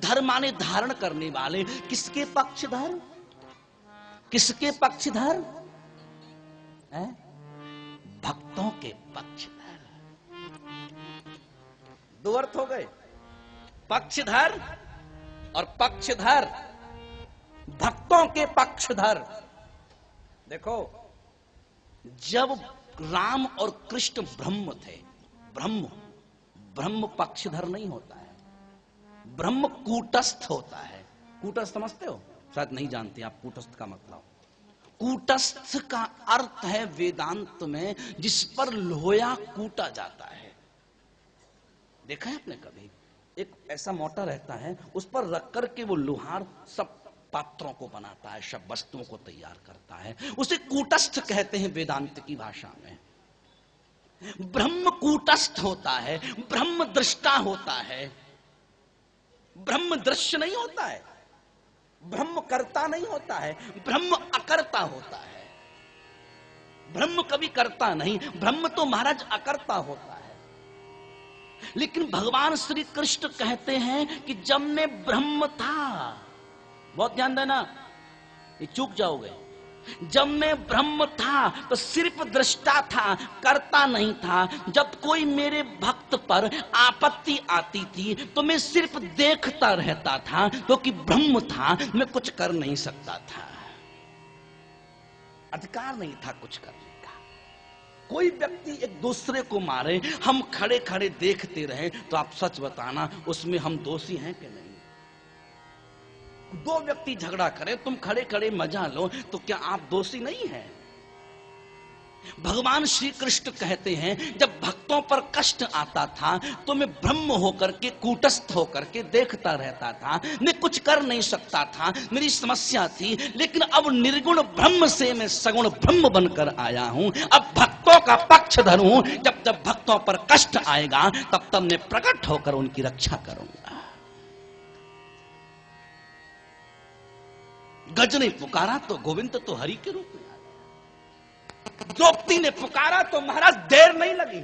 धर माने धारण करने वाले। किसके पक्षधर? किसके पक्षधर? भक्तों के पक्षधर। दो अर्थ हो गए, पक्षधर और पक्षधर, भक्तों के पक्षधर। देखो, जब राम और कृष्ण ब्रह्म थे, ब्रह्म पक्षधर नहीं होता है, ब्रह्म कूटस्थ होता है। कूटस्थ समझते हो? शायद नहीं जानते आप कूटस्थ का मतलब। कूटस्थ का अर्थ है वेदांत में जिस पर लोहा कूटा जाता है। देखा है आपने कभी? एक ऐसा मोटा रहता है, उस पर रख करके वो लोहार सब पात्रों को बनाता है, सब वस्तुओं को तैयार करता है, उसे कूटस्थ कहते हैं वेदांत की भाषा में। ब्रह्म कूटस्थ होता है, ब्रह्म दृष्टा होता है, ब्रह्म दृश्य नहीं होता है, ब्रह्म कर्ता नहीं होता है, ब्रह्म अकर्ता होता है। ब्रह्म कभी करता नहीं, ब्रह्म तो महाराज अकर्ता होता है। लेकिन भगवान श्री कृष्ण कहते हैं कि जब मैं ब्रह्म था, बहुत ध्यान देना, ये चूक जाओगे, जब मैं ब्रह्म था तो सिर्फ दृष्टा था, करता नहीं था। जब कोई मेरे भक्त पर आपत्ति आती थी तो मैं सिर्फ देखता रहता था, क्योंकि ब्रह्म था, मैं कुछ कर नहीं सकता था, अधिकार नहीं था कुछ करने का। कोई व्यक्ति एक दूसरे को मारे, हम खड़े खड़े देखते रहे, तो आप सच बताना उसमें हम दोषी हैं कि नहीं? दो व्यक्ति झगड़ा करें, तुम खड़े खड़े मजा लो, तो क्या आप दोषी नहीं हैं? भगवान श्री कृष्ण कहते हैं जब भक्तों पर कष्ट आता था तो मैं ब्रह्म होकर के, कूटस्थ होकर के देखता रहता था, मैं कुछ कर नहीं सकता था, मेरी समस्या थी। लेकिन अब निर्गुण ब्रह्म से मैं सगुण ब्रह्म बनकर आया हूं, अब भक्तों का पक्ष धरूं। जब जब भक्तों पर कष्ट आएगा तब तब मैं प्रकट होकर उनकी रक्षा करूंगा। गज ने पुकारा तो गोविंद तो हरि के रूप में आ गया, द्रौपदी ने पुकारा तो महाराज देर नहीं लगी।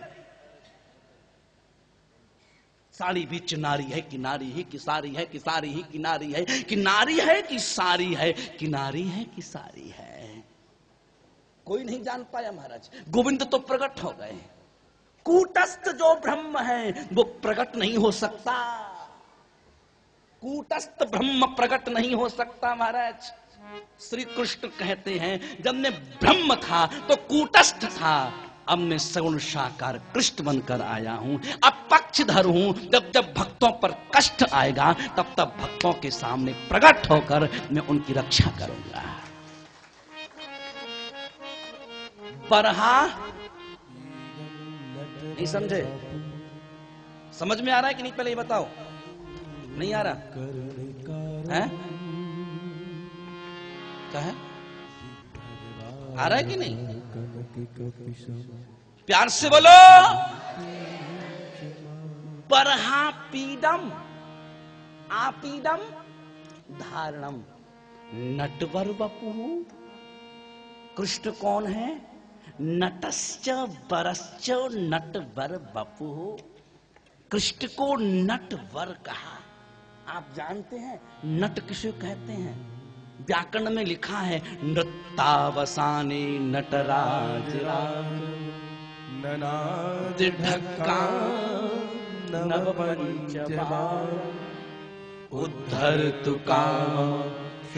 साड़ी बीच नारी है कि नारी है कि सारी है कि सारी ही कि नारी है कि नारी है कि सारी है कि नारी है कि सारी है, कोई नहीं जान पाया महाराज। गोविंद तो प्रकट हो गए। कूटस्थ जो ब्रह्म है वो प्रकट नहीं हो सकता, कूटस्थ ब्रह्म प्रकट नहीं हो सकता महाराज। श्री कृष्ण कहते हैं जब मैं ब्रह्म था तो कूटस्थ था, अब मैं सगुण साकार कृष्ण बनकर आया हूं, अब पक्षधर हूं। जब जब भक्तों पर कष्ट आएगा तब तब भक्तों के सामने प्रकट होकर मैं उनकी रक्षा करूंगा। बरहा नहीं समझे? समझ में आ रहा है कि नहीं? पहले ये बताओ, नहीं आ रहा है? क्या है? आ रहा है कि नहीं? प्यार से बोलो। बरहा पीडम आपीडम धारणम नटवर बपु। कृष्ण कौन है? नटश्च बरश्च नटवर बपु। कृष्ण को नटवर कहा। आप जानते हैं नट किसे कहते हैं? व्याकरण में लिखा है नृत्तावसाने नटराज ननाद ढक्का नव पंचबार उद्धर तुकाम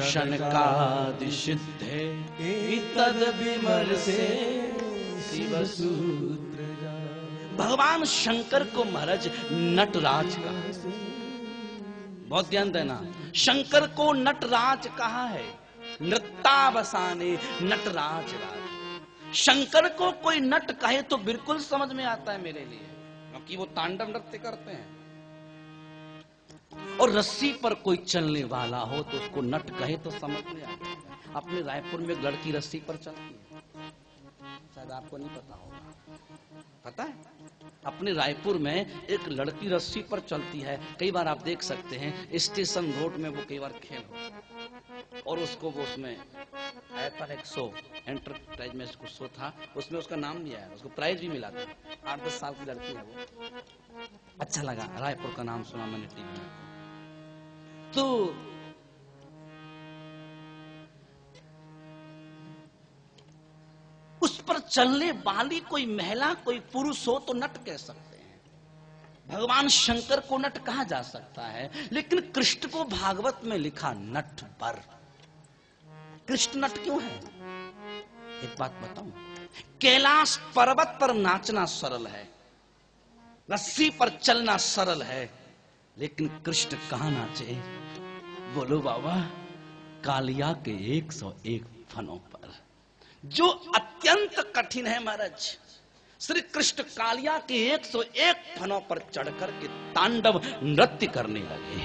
शनकादि सिद्धे तद विमल से शिव सूत्र। भगवान शंकर को महाराज नटराज कहा। बहुत ध्यान देना, शंकर को नटराज कहा है। नृत्तावसाने नटराज राज। शंकर को कोई नट कहे तो बिल्कुल समझ में आता है मेरे लिए, क्योंकि वो तांडव नृत्य करते हैं। और रस्सी पर कोई चलने वाला हो तो उसको नट कहे तो समझ में आता है। अपने रायपुर में एक लड़की रस्सी पर चलती है, शायद आपको नहीं पता होगा। पता है? अपने रायपुर में एक लड़की रस्सी पर चलती है। कई बार आप देख सकते हैं स्टेशन रोड में वो कई बार खेल हो, और उसको वो उसमें एप्पल एक शो एंटरप्राइज में कुछ शो था, उसमें उसका नाम भी आया, उसको प्राइज भी मिला था। 8-10 साल की लड़की है वो, अच्छा लगा, रायपुर का नाम सुना मैंने टीवी में। तो उस पर चलने वाली कोई महिला कोई पुरुष हो तो नट कह सकते हैं, भगवान शंकर को नट कहा जा सकता है, लेकिन कृष्ण को भागवत में लिखा नट पर। कृष्ण नट क्यों है? एक बात बताऊं, कैलाश पर्वत पर नाचना सरल है, रस्सी पर चलना सरल है, लेकिन कृष्ण कहां नाचे? बोलो बाबा, कालिया के 101 फनों पर, जो अत्यंत कठिन है महाराज। श्री कृष्ण कालिया के 101 फनों पर चढ़कर के तांडव नृत्य करने लगे।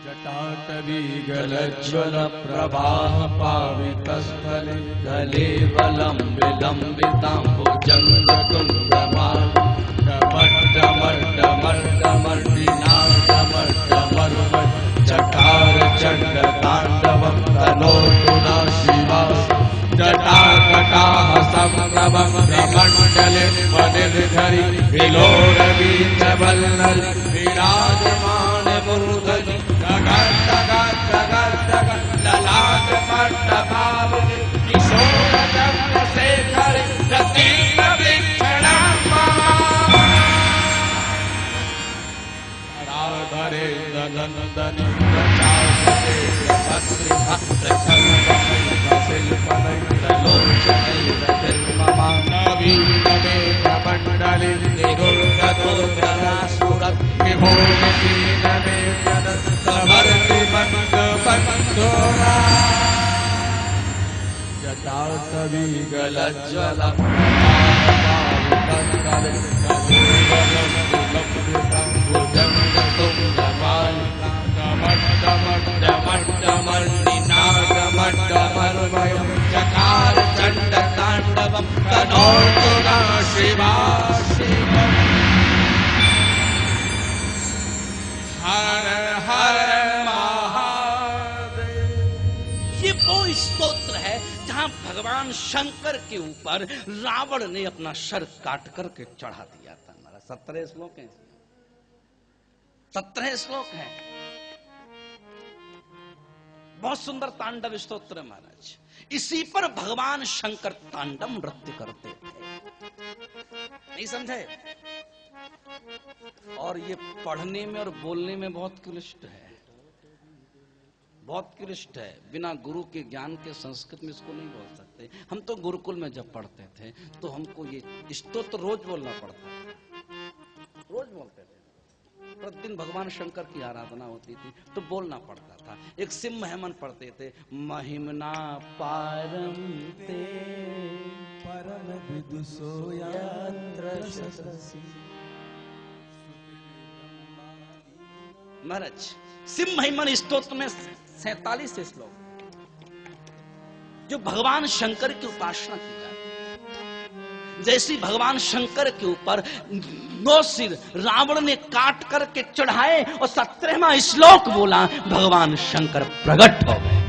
जटाटवीगलज्ज्वल प्रवाह पावितस्थले गले वलं विलम्बिताम्बुजङ्गतुङ्गमाल डमड्डमड्डमड्डमड्डिनादमड्डमरुग चकार चण्डताण्डवं तनोतु नः शिवा। जटाकटाः सम्भ्रमं विमण्डले वनिर्धरि विलोलगीतवल्लल विराजमान मुरुधरि गगन गगन गगन गगन ललाट मण्डपावनि किशोर चन्द्रशेखर रतिं धरे नंदनी प्रचारते पत्रिका शिल्पनैर्लोचनैर्निर्ममा नवीनमेघमण्डले निरुद्धतोग्रहासुरत् विभोगीनमेव्यद समर्ति बन्धुरा जटाटवीगलज्ज्वल चकार चंड तांडवम तनोतु नः शिवा। हर हर महादेव। ये वो स्तोत्र है जहां भगवान शंकर के ऊपर रावण ने अपना सर काट करके चढ़ा दिया था। 17 श्लोक हैं, 17 श्लोक हैं। बहुत सुंदर तांडव स्तोत्र है महाराज। इसी पर भगवान शंकर तांडव नृत्य करते थे। नहीं समझे? और ये पढ़ने में और बोलने में बहुत क्लिष्ट है, बहुत क्लिष्ट है। बिना गुरु के ज्ञान के संस्कृत में इसको नहीं बोल सकते। हम तो गुरुकुल में जब पढ़ते थे तो हमको ये स्तोत्र रोज बोलना पड़ता था, रोज बोलते थे। प्रतिदिन भगवान शंकर की आराधना होती थी तो बोलना पड़ता था। एक सिम हेमन पढ़ते थे, महिमना पारम ते परम विदुषोयत्र शशि। महाराज सिम महिमन स्तोत्र में 47 श्लोक जो भगवान शंकर की उपासना की जाती है। जैसी भगवान शंकर के ऊपर 9 सिर रावण ने काट करके चढ़ाए और 17वां श्लोक बोला, भगवान शंकर प्रकट हो गए।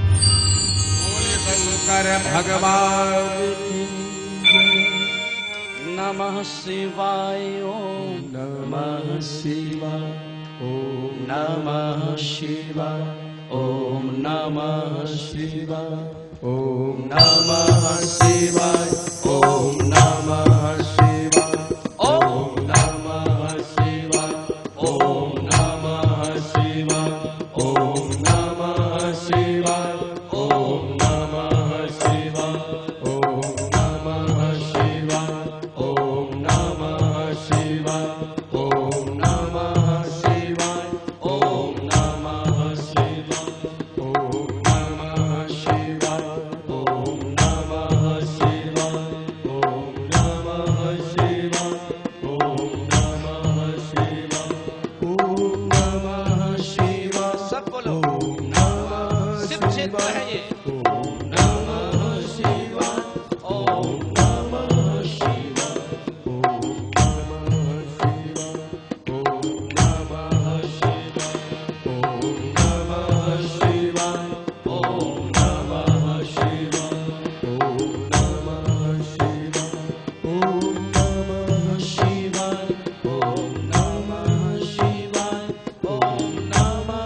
शंकर भगवान नमः शिवाय ओम नमः शिवाय ओम नमः शिवाय ओम नमः शिवाय ओम नमः शिवाय ओम नमः शिवाय ओम नमः शिवाय ओम नमः शिवाय ओम नमः शिवाय ओम नमः शिवाय ओम नमः शिवाय ओम नमः शिवाय ओम नमः शिवाय ओम नमः शिवाय ओम नमः शिवाय ओम नमः शिवाय ओम नमः शिवाय ओम नमः शिवाय ओम नमः शिवाय। सब बोलो, ओम नमः शिव क्षेत्र है ये। ओम नमः शिवाय ओम नमः शिवाय ओम नमः शिवाय ओम नमः शिवाय ओम नमः शिवाय ओम नमः शिवाय ओम नमः शिवाय ओम नमः शिवाय ओम नमः शिवाय ओम नमः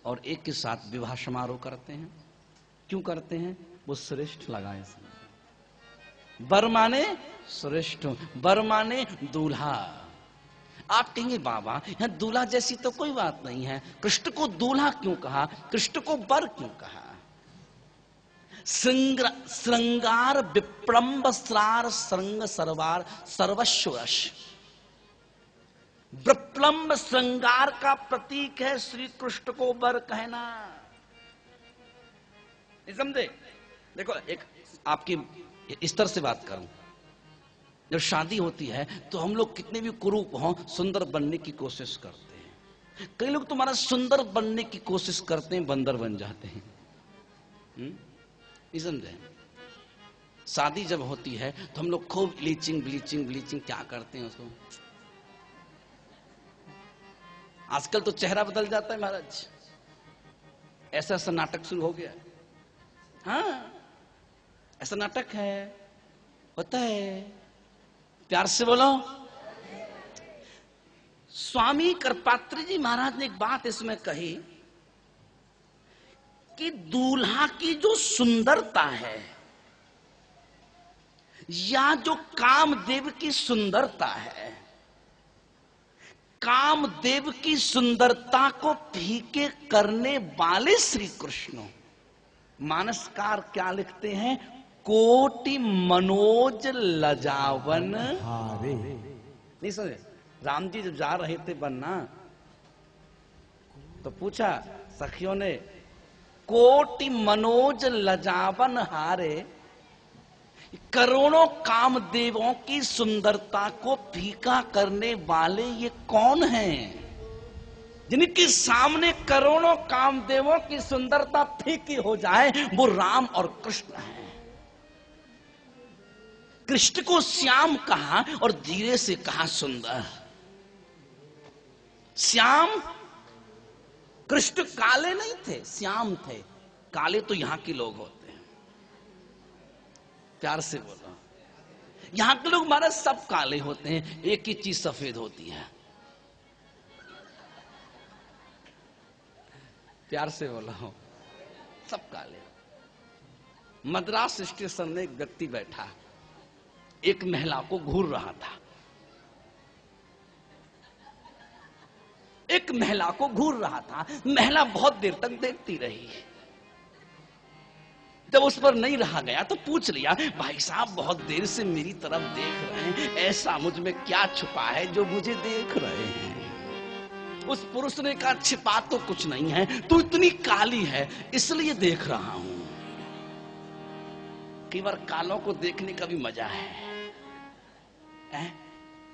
और एक के साथ विवाह समारोह करते हैं। क्यों करते हैं? वो श्रेष्ठ लगा इसलिए। वर माने श्रेष्ठ, वर माने दूल्हा। आप कहेंगे बाबा यहां दूल्हा जैसी तो कोई बात नहीं है, कृष्ण को दूल्हा क्यों कहा, कृष्ण को वर क्यों कहा? श्रृंगार विप्रम्भ स्रार श्रृंग सरवार सर्वस्वरस। विप्रम्भ श्रृंगार का प्रतीक है, श्री कृष्ण को वर कहना। समझे? देखो एक आपकी स्तर से बात करूं, जब शादी होती है तो हम लोग कितने भी कुरूप हों सुंदर बनने की कोशिश करते हैं। कई लोग तुम्हारा सुंदर बनने की कोशिश करते हैं, बंदर बन जाते हैं। समझे? शादी जब होती है तो हम लोग खूब ब्लीचिंग ब्लीचिंग ब्लीचिंग क्या करते हैं उसको। आजकल तो चेहरा बदल जाता है महाराज, ऐसा ऐसा नाटक शुरू हो गया। हाँ ऐसा नाटक है, होता है। प्यार से बोलो। स्वामी कृपात्री जी महाराज ने एक बात इसमें कही कि दूल्हा की जो सुंदरता है या जो कामदेव की सुंदरता है, कामदेव की सुंदरता को फीके करने वाले श्री कृष्ण मानसकार क्या लिखते हैं? कोटि मनोज लजावन हारे। नहीं समझे? राम जी जब जा रहे थे बनना तो पूछा सखियों ने, कोटि मनोज लजावन हारे, करोड़ों कामदेवों की सुंदरता को फीका करने वाले ये कौन हैं? जिनके सामने करोड़ों कामदेवों की सुंदरता फीकी हो जाए, वो राम और कृष्ण हैं। कृष्ण को श्याम कहा और धीरे से कहा सुंदर। श्याम, कृष्ण काले नहीं थे, श्याम थे। काले तो यहां के लोग होते हैं। प्यार से बोलो। यहां के लोग महाराज सब काले होते हैं, एक ही चीज सफेद होती है। प्यार से बोलो। सब काले। मद्रास स्टेशन में एक व्यक्ति बैठा, एक महिला को घूर रहा था। एक महिला को घूर रहा था। महिला बहुत देर तक देखती रही। जब उस पर नहीं रहा गया तो पूछ लिया, भाई साहब बहुत देर से मेरी तरफ देख रहे हैं, ऐसा मुझ में क्या छुपा है जो मुझे देख रहे हैं? उस पुरुष ने कहा, छिपा तो कुछ नहीं है, तू इतनी काली है इसलिए देख रहा हूं। कई बार कालों को देखने का भी मजा है।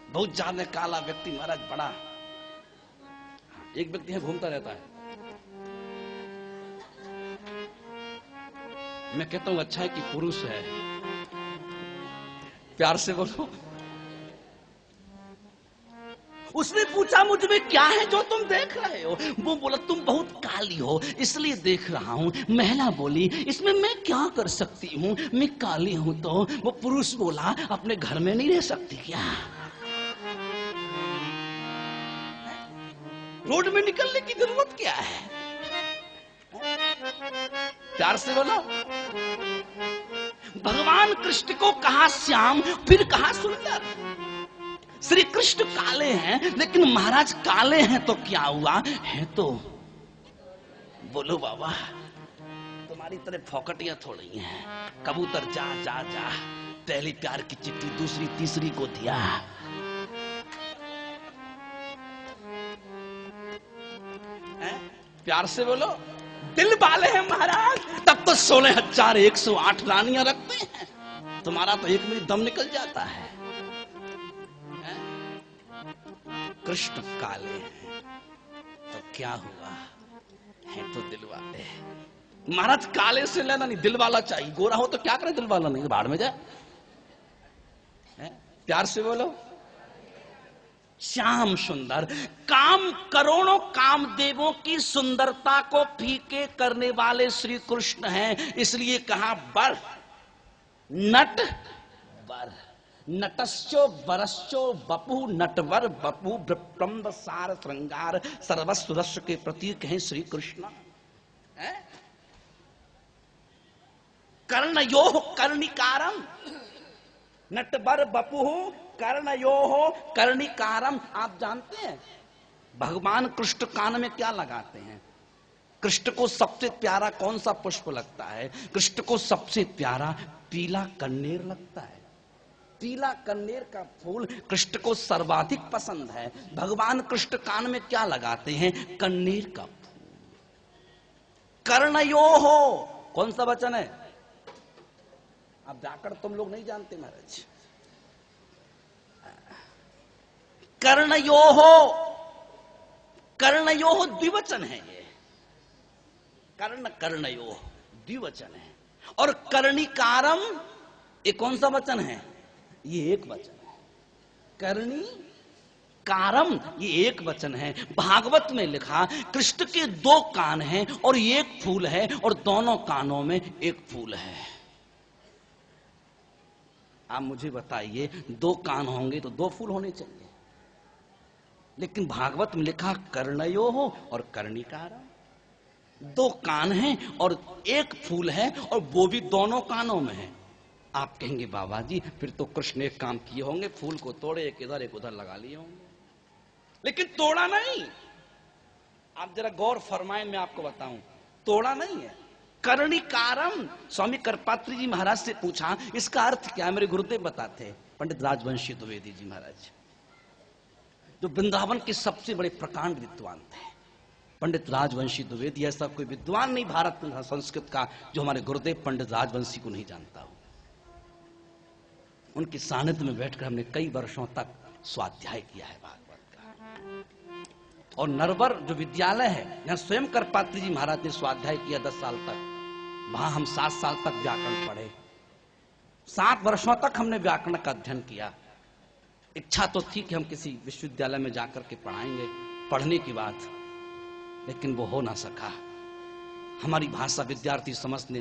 बहुत ज्यादा काला व्यक्ति महाराज बड़ा, एक व्यक्ति है घूमता रहता है। मैं कहता हूं अच्छा है कि पुरुष है। प्यार से बोलो। उसने पूछा मुझ में क्या है जो तुम देख रहे हो? वो बोला तुम बहुत काली हो इसलिए देख रहा हूं। महिला बोली इसमें मैं क्या कर सकती हूं, मैं काली हूं तो। वो पुरुष बोला अपने घर में नहीं रह सकती क्या? रोड में निकलने की जरूरत क्या है? प्यार से बोलो। भगवान कृष्ण को कहा श्याम, फिर कहा सुंदर। श्री कृष्ण काले हैं लेकिन महाराज काले हैं तो क्या हुआ है? तो बोलो बाबा, तुम्हारी तरह फोकटियां थोड़ी हैं। कबूतर जा जा जा, पहली प्यार की चिट्ठी दूसरी तीसरी को दिया। प्यार से बोलो। दिल वाले हैं महाराज, तब तो 16,108 रानियां रखते हैं। तुम्हारा तो एक मिनट दम निकल जाता है। कृष्ण काले हैं तो क्या हुआ है? तो दिल वाले हैं महाराज। काले से लेना नहीं, दिल वाला चाहिए। गोरा हो तो क्या करे, दिल वाला नहीं बाहर में जाए। प्यार से बोलो। श्याम सुंदर, काम करोड़ों कामदेवों की सुंदरता को फीके करने वाले श्री कृष्ण हैं, इसलिए कहा वर, नट वर। नटस्यो वरस्यो बपु नटवर बपु ब्रह्म सार श्रृंगार सर्वस्व रस के प्रतीक हैं श्री कृष्ण। कर्णयो कर्णिकारम, नटवर बपु कर्णयो कर्णिकारम। आप जानते हैं भगवान कृष्ण कान में क्या लगाते हैं? कृष्ण को सबसे प्यारा कौन सा पुष्प लगता है? कृष्ण को सबसे प्यारा पीला कन्नेर लगता है। पीला कन्नेर का फूल कृष्ण को सर्वाधिक पसंद है। भगवान कृष्ण कान में क्या लगाते हैं? कन्नेर का फूल। कर्णयो हो, कौन सा वचन है? अब जाकर तुम लोग नहीं जानते महाराज। कर्णयो हो, कर्णयो हो द्विवचन है ये। कर्ण कर्णयो द्विवचन है। और कर्णिकारम ये कौन सा वचन है? ये एक वचन है। कर्णी कारम ये एक वचन है। भागवत में लिखा कृष्ण के 2 कान हैं और एक फूल है, और दोनों कानों में एक फूल है। आप मुझे बताइए 2 कान होंगे तो 2 फूल होने चाहिए, लेकिन भागवत में लिखा कर्णयो हो और कर्णिकारम। 2 कान हैं और एक फूल है, और वो भी दोनों कानों में है। आप कहेंगे बाबा जी फिर तो कृष्ण एक काम किए होंगे, फूल को तोड़े, एक इधर एक उधर लगा लिए होंगे, लेकिन तोड़ा नहीं। आप जरा गौर फरमाएं, मैं आपको बताऊं, तोड़ा नहीं है। कर्णिकारम। स्वामी करपात्री जी महाराज से पूछा इसका अर्थ क्या? मेरे गुरुदेव बताते, पंडित राजवंशी द्विवेदी जी महाराज, जो वृंदावन के सबसे बड़े प्रकांड विद्वान थे। पंडित राजवंशी द्विवेदी, ऐसा कोई विद्वान नहीं भारत में संस्कृत का जो हमारे गुरुदेव पंडित राजवंशी को नहीं जानता हो। उनके सानिध्य में बैठकर हमने कई वर्षों तक स्वाध्याय किया है भागवत का। और नरवर जो विद्यालय है, यहां स्वयं करपात्री जी महाराज ने स्वाध्याय किया 10 साल तक। वहां हम 7 साल तक व्याकरण पढ़े। 7 वर्षों तक हमने व्याकरण का अध्ययन किया। इच्छा तो थी कि हम किसी विश्वविद्यालय में जाकर के पढ़ाएंगे, पढ़ने की बात, लेकिन वो हो ना सका। हमारी भाषा विद्यार्थी समझते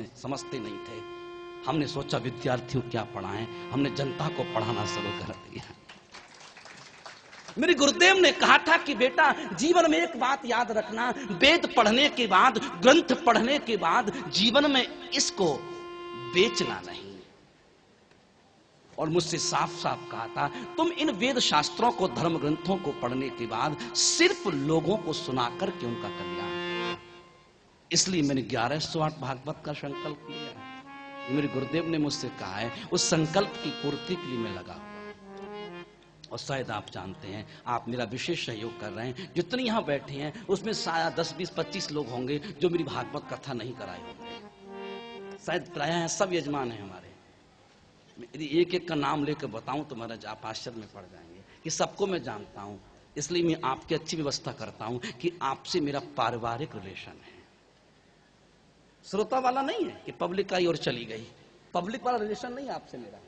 नहीं थे। हमने सोचा विद्यार्थियों क्या पढ़ाएं, हमने जनता को पढ़ाना शुरू कर दिया। मेरे गुरुदेव ने कहा था कि बेटा जीवन में एक बात याद रखना, वेद पढ़ने के बाद, ग्रंथ पढ़ने के बाद जीवन में इसको बेचना नहीं। और मुझसे साफ साफ कहा था तुम इन वेद शास्त्रों को, धर्म ग्रंथों को पढ़ने के बाद सिर्फ लोगों को सुना करके उनका कल्याण करो। इसलिए मैंने 1108 भागवत का संकल्प लिया। मेरे गुरुदेव ने मुझसे कहा है, उस संकल्प की पूर्ति के लिए मैं लगा हुआ। और शायद आप जानते हैं, आप मेरा विशेष सहयोग कर रहे हैं। जितने यहां बैठे हैं उसमें शायद 10, 20, 25 लोग होंगे जो मेरी भागवत कथा नहीं कराए होंगे। शायद प्राय हैं, सब यजमान हैं हमारे। यदि एक एक का नाम लेकर बताऊं तो महाराज आप आश्चर्य में पड़ जाएंगे कि सबको मैं जानता हूं। इसलिए मैं आपकी अच्छी व्यवस्था करता हूं कि आपसे मेरा पारिवारिक रिलेशन है, श्रोता वाला नहीं है कि पब्लिक आई और चली गई। पब्लिक वाला रिलेशन नहीं आपसे मेरा।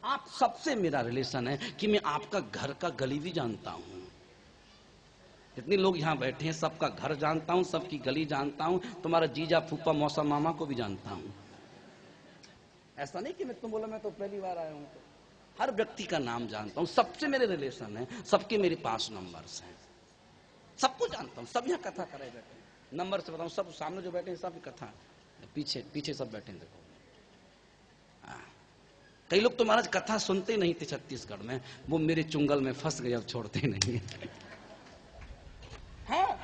आप सबसे मेरा रिलेशन है कि मैं आपका घर का गली भी जानता हूं। जितने लोग यहां बैठे हैं सबका घर जानता हूं, सबकी गली जानता हूं, तुम्हारा जीजा फूफा मौसा मामा को भी जानता हूं। ऐसा नहीं कि मैं तुम बोला मैं तो पहली बार आया हूं। हर व्यक्ति का नाम जानता हूं, सबसे मेरे रिलेशन है, सबके मेरे पास नंबर्स हैं, सबको जानता हूं। सब यहाँ कथा करे बैठे, नंबर से बताऊं, सब सामने जो बैठे हैं सब कथा, पीछे पीछे सब बैठे देखो। कई लोग तो महाराज कथा सुनते नहीं थे छत्तीसगढ़ में, वो मेरे चुंगल में फंस गए, अब छोड़ते नहीं। हाँ,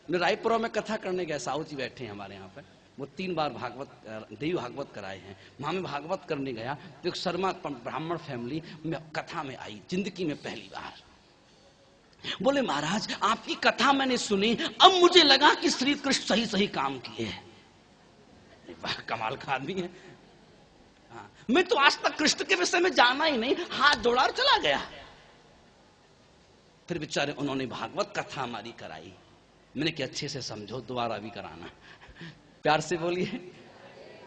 रायपुर में कथा करने गया, साहू जी बैठे हैं हमारे यहाँ पे, वो 3 बार भागवत देवी भागवत कराए हैं। वहां में भागवत करने गया तो एक शर्मा ब्राह्मण फैमिली में कथा में आई, जिंदगी में पहली बार। बोले महाराज आपकी कथा मैंने सुनी, अब मुझे लगा कि श्री कृष्ण सही सही काम किए। वाह कमाल का आदमी है। हाँ, मैं तो आज तक कृष्ण के विषय में जाना ही नहीं, हाथ जोड़ा और चला गया। फिर बेचारे उन्होंने भागवत कथा हमारी कराई। मैंने कि अच्छे से समझो, दोबारा भी कराना, प्यार से बोलिए।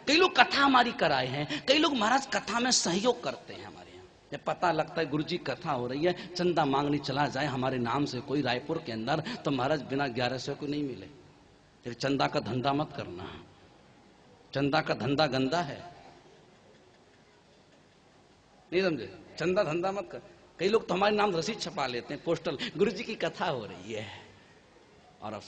कई लोग कथा हमारी कराए हैं, कई लोग महाराज कथा में सहयोग करते हैं हमारे यहाँ। जब पता लगता है गुरुजी कथा हो रही है, चंदा मांगने चला जाए हमारे नाम से कोई रायपुर के अंदर, तो महाराज बिना 1100 को नहीं मिले। फिर चंदा का धंधा मत करना, चंदा का धंधा गंदा है। नहीं समझे? चंदा धंधा मत कर। कई लोग तो हमारे नाम रसीद छपा लेते हैं, पोस्टल, गुरु जी की कथा हो रही है, और अब